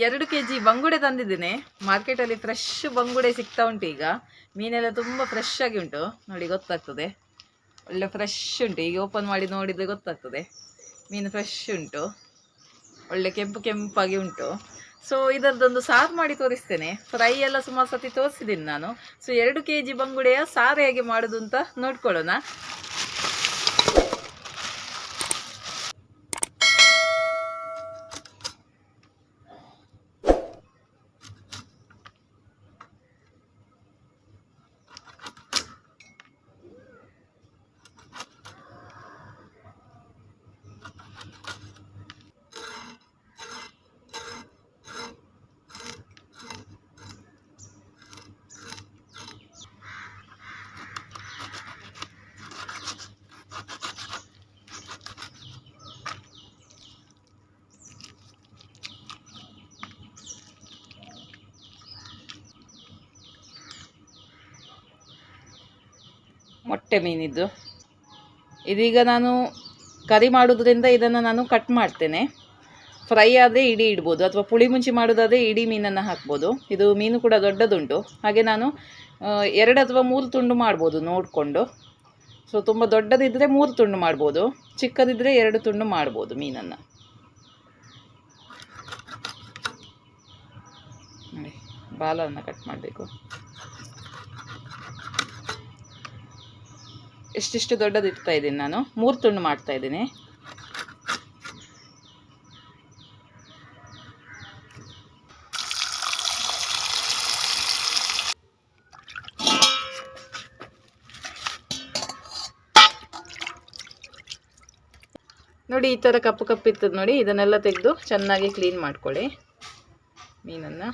2 kg ಬಂಗುಡೆ ತಂದಿದ್ದೇನೆ. ಮಾರ್ಕೆಟಲ್ಲಿ ಫ್ರೆಶ್ ಬಂಗುಡೆ ಸಿಗ್ತಾ ಉಂಟು ಈಗ. ಮೀನೆಲ್ಲ ತುಂಬ ಫ್ರೆಶ್ ಆಗಿ ಉಂಟು, ನೋಡಿ ಗೊತ್ತಾಗ್ತದೆ. ಒಳ್ಳೆ ಫ್ರೆಶ್ ಉಂಟು, ಈಗ ಓಪನ್ ಮಾಡಿ ನೋಡಿದರೆ ಗೊತ್ತಾಗ್ತದೆ. ಮೀನು ಫ್ರೆಶ್ ಉಂಟು, ಒಳ್ಳೆ ಕೆಂಪು ಕೆಂಪಾಗಿ ಉಂಟು. ಸೊ ಇದರದ್ದೊಂದು ಸಾರು ಮಾಡಿ ತೋರಿಸ್ತೇನೆ. ಫ್ರೈ ಎಲ್ಲ ಸುಮಾರು ಸತಿ ತೋರಿಸಿದ್ದೀನಿ ನಾನು. ಸೊ 2 kg ಬಂಗುಡೆಯ ಸಾರು ಹೇಗೆ ಮಾಡೋದು ಅಂತ ನೋಡ್ಕೊಳ್ಳೋಣ. ಮೊಟ್ಟೆ ಮೀನಿದ್ದು ಇದೀಗ ನಾನು ಕರಿ ಮಾಡೋದ್ರಿಂದ ಇದನ್ನು ನಾನು ಕಟ್ ಮಾಡ್ತೇನೆ. ಫ್ರೈ ಆದರೆ ಇಡೀ ಇಡ್ಬೋದು, ಅಥವಾ ಪುಳಿ ಮುಂಚಿ ಮಾಡೋದಾದರೆ ಇಡೀ ಮೀನನ್ನು ಹಾಕ್ಬೋದು. ಇದು ಮೀನು ಕೂಡ ದೊಡ್ಡದುಂಟು, ಹಾಗೆ ನಾನು 2 ಅಥವಾ 3 ತುಂಡು ಮಾಡ್ಬೋದು ನೋಡಿಕೊಂಡು. ಸೊ ತುಂಬ ದೊಡ್ಡದಿದ್ದರೆ 3 ತುಂಡು ಮಾಡ್ಬೋದು, ಚಿಕ್ಕದಿದ್ದರೆ 2 ತುಂಡು ಮಾಡ್ಬೋದು ಮೀನನ್ನು. ನೋಡಿ, ಬಾಲವನ್ನು ಕಟ್ ಮಾಡಬೇಕು. ಎಷ್ಟಿಷ್ಟು ದೊಡ್ಡದು ಇಡ್ತಾ ಇದ್ದೀನಿ ನಾನು, 3 ತುಂಡು ಮಾಡ್ತಾ ಇದ್ದೀನಿ. ನೋಡಿ ಈ ಥರ ಕಪ್ಪು ಕಪ್ಪಿರ್ತದೆ ನೋಡಿ, ಇದನ್ನೆಲ್ಲ ತೆಗೆದು ಚೆನ್ನಾಗಿ ಕ್ಲೀನ್ ಮಾಡ್ಕೊಳ್ಳಿ ಮೀನನ್ನು.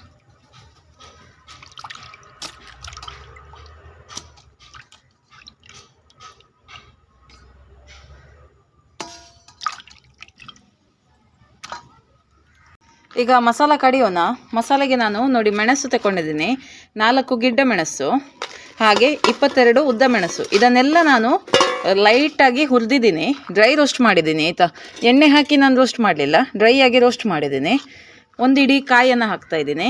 ಈಗ ಮಸಾಲ ಕಡಿಯೋಣ. ಮಸಾಲೆಗೆ ನಾನು ನೋಡಿ ಮೆಣಸು ತಗೊಂಡಿದ್ದೀನಿ, 4 ಗಿಡ್ಡ ಮೆಣಸು, ಹಾಗೆ 22 ಉದ್ದ ಮೆಣಸು. ಇದನ್ನೆಲ್ಲ ನಾನು ಲೈಟಾಗಿ ಹುರಿದಿದ್ದೀನಿ, ಡ್ರೈ ರೋಸ್ಟ್ ಮಾಡಿದ್ದೀನಿ ಆಯಿತಾ. ಎಣ್ಣೆ ಹಾಕಿ ನಾನು ರೋಸ್ಟ್ ಮಾಡಲಿಲ್ಲ, ಡ್ರೈ ಆಗಿ ರೋಸ್ಟ್ ಮಾಡಿದ್ದೀನಿ. 1 ಇಡೀ ಕಾಯನ್ನು ಹಾಕ್ತಾಯಿದ್ದೀನಿ.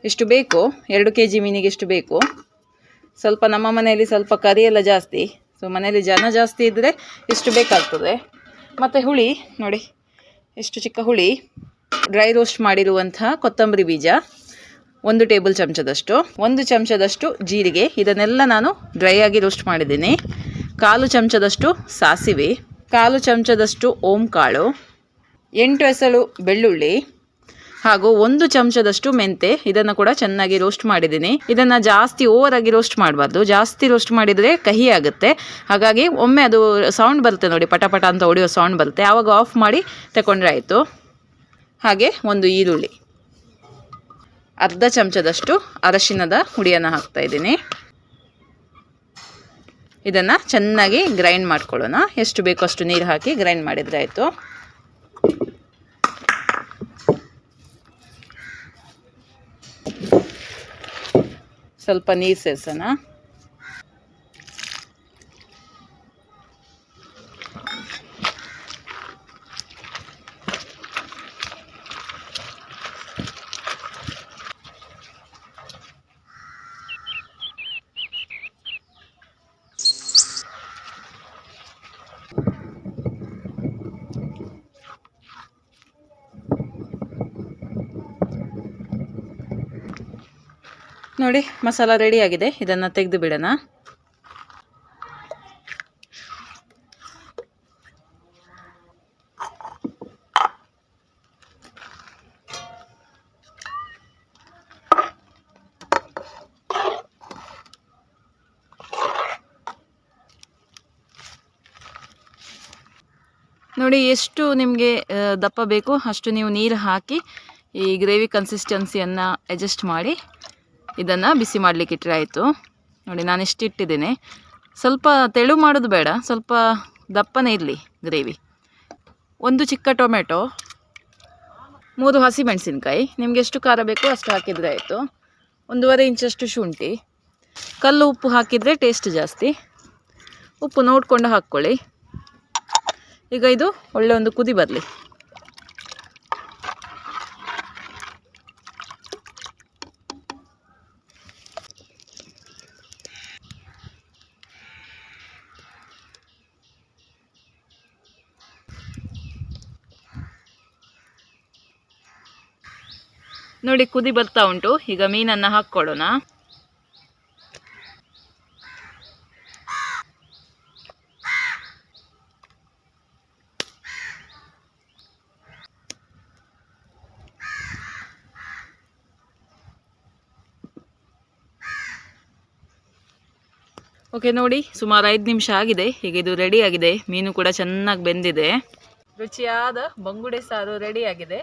ಎಷ್ಟು ಬೇಕು, 2 kg ಮೀನಿಗೆ ಎಷ್ಟು ಬೇಕು. ಸ್ವಲ್ಪ ನಮ್ಮ ಮನೆಯಲ್ಲಿ ಸ್ವಲ್ಪ ಕರಿ ಎಲ್ಲ ಜಾಸ್ತಿ, ಸೊ ಮನೆಯಲ್ಲಿ ಜನ ಜಾಸ್ತಿ ಇದ್ದರೆ ಇಷ್ಟು ಬೇಕಾಗ್ತದೆ. ಮತ್ತು ಹುಳಿ ನೋಡಿ, ಎಷ್ಟು ಚಿಕ್ಕ ಹುಳಿ, ಡ್ರೈ ರೋಸ್ಟ್ ಮಾಡಿರುವಂಥ ಕೊತ್ತಂಬರಿ ಬೀಜ 1 ಟೇಬಲ್ ಚಮಚದಷ್ಟು, 1 ಚಮಚದಷ್ಟು ಜೀರಿಗೆ, ಇದನ್ನೆಲ್ಲ ನಾನು ಡ್ರೈ ಆಗಿ ರೋಸ್ಟ್ ಮಾಡಿದ್ದೀನಿ. 1/4 ಚಮಚದಷ್ಟು ಸಾಸಿವೆ, 1/4 ಚಮಚದಷ್ಟು ಓಂ ಕಾಳು, 8 ಎಸಳು ಬೆಳ್ಳುಳ್ಳಿ, ಹಾಗೂ 1 ಚಮಚದಷ್ಟು ಮೆಂತೆ. ಇದನ್ನು ಕೂಡ ಚೆನ್ನಾಗಿ ರೋಸ್ಟ್ ಮಾಡಿದ್ದೀನಿ. ಇದನ್ನು ಜಾಸ್ತಿ ಓವರಾಗಿ ರೋಸ್ಟ್ ಮಾಡಬಾರ್ದು, ಜಾಸ್ತಿ ರೋಸ್ಟ್ ಮಾಡಿದರೆ ಕಹಿ ಆಗುತ್ತೆ. ಹಾಗಾಗಿ ಒಮ್ಮೆ ಅದು ಸೌಂಡ್ ಬರುತ್ತೆ ನೋಡಿ, ಪಟ ಪಟ ಅಂತ ಹೊಡೆಯೋ ಸೌಂಡ್ ಬರುತ್ತೆ, ಆವಾಗ ಆಫ್ ಮಾಡಿ ತಗೊಂಡ್ರೆ ಆಯಿತು. ಹಾಗೆ 1 ಈರುಳ್ಳಿ, 1/2 ಚಮಚದಷ್ಟು ಅರಶಿನದ ಹುಡಿಯನ್ನು ಹಾಕ್ತಾಯಿದ್ದೀನಿ. ಇದನ್ನು ಚೆನ್ನಾಗಿ ಗ್ರೈಂಡ್ ಮಾಡ್ಕೊಳ್ಳೋಣ. ಎಷ್ಟು ಬೇಕೋ ಅಷ್ಟು ನೀರು ಹಾಕಿ ಗ್ರೈಂಡ್ ಮಾಡಿದರೆ ಆಯಿತು. ಸ್ವಲ್ಪ ನೀರು ಸೇರಿಸೋಣ. ನೋಡಿ ಮಸಾಲ ರೆಡಿ ಆಗಿದೆ, ಇದನ್ನು ತೆಗೆದು ಬಿಡೋಣ. ನೋಡಿ ಎಷ್ಟು ನಿಮಗೆ ದಪ್ಪ ಬೇಕು ಅಷ್ಟು ನೀವು ನೀರು ಹಾಕಿ ಈ ಗ್ರೇವಿ ಕನ್ಸಿಸ್ಟೆನ್ಸಿಯನ್ನು ಅಡ್ಜಸ್ಟ್ ಮಾಡಿ ಇದನ್ನು ಬಿಸಿ ಮಾಡಲಿಕ್ಕೆ ಇಟ್ಟರೆ ಆಯಿತು. ನೋಡಿ ನಾನು ಎಷ್ಟು ಇಟ್ಟಿದ್ದೇನೆ. ಸ್ವಲ್ಪ ತೆಳು ಮಾಡೋದು ಬೇಡ, ಸ್ವಲ್ಪ ದಪ್ಪನೇ ಇರಲಿ ಗ್ರೇವಿ. 1 ಚಿಕ್ಕ ಟೊಮೆಟೊ, 3 ಹಸಿಮೆಣಸಿನ್ಕಾಯಿ, ನಿಮಗೆ ಎಷ್ಟು ಖಾರ ಬೇಕೋ ಅಷ್ಟು ಹಾಕಿದರೆ ಆಯಿತು. 1.5 ಇಂಚಷ್ಟು ಶುಂಠಿ, ಕಲ್ಲು ಉಪ್ಪು ಹಾಕಿದರೆ ಟೇಸ್ಟ್ ಜಾಸ್ತಿ, ಉಪ್ಪು ನೋಡಿಕೊಂಡು ಹಾಕ್ಕೊಳ್ಳಿ. ಈಗ ಇದು ಒಳ್ಳೆ ಒಂದು ಕುದಿ ಬರಲಿ. ನೋಡಿ ಕುದಿ ಬರ್ತಾ ಉಂಟು. ಈಗ ಮೀನನ್ನು ಹಾಕ್ಕೊಳ್ಳೋಣ. ಓಕೆ ನೋಡಿ, ಸುಮಾರು 5 ನಿಮಿಷ ಆಗಿದೆ. ಈಗ ಇದು ರೆಡಿ ಆಗಿದೆ. ಮೀನು ಕೂಡ ಚೆನ್ನಾಗಿ ಬೆಂದಿದೆ. ರುಚಿಯಾದ ಬಂಗುಡೆ ಸಾರು ರೆಡಿ ಆಗಿದೆ.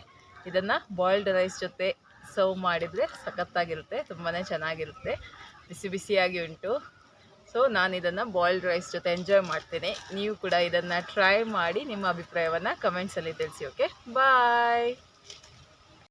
ಇದನ್ನು ಬಾಯ್ಲ್ಡ್ ರೈಸ್ ಜೊತೆ ಸರ್ವ್ ಮಾಡಿದರೆ ಸಖತ್ತಾಗಿರುತ್ತೆ, ತುಂಬಾ ಚೆನ್ನಾಗಿರುತ್ತೆ. ಬಿಸಿ ಬಿಸಿಯಾಗಿ ಉಂಟು. ಸೊ ನಾನು ಇದನ್ನು ಬಾಯ್ಲ್ಡ್ ರೈಸ್ ಜೊತೆ ಎಂಜಾಯ್ ಮಾಡ್ತೇನೆ. ನೀವು ಕೂಡ ಇದನ್ನು ಟ್ರೈ ಮಾಡಿ ನಿಮ್ಮ ಅಭಿಪ್ರಾಯವನ್ನು ಕಮೆಂಟ್ಸಲ್ಲಿ ತಿಳಿಸಿ. ಓಕೆ, ಬಾಯ್.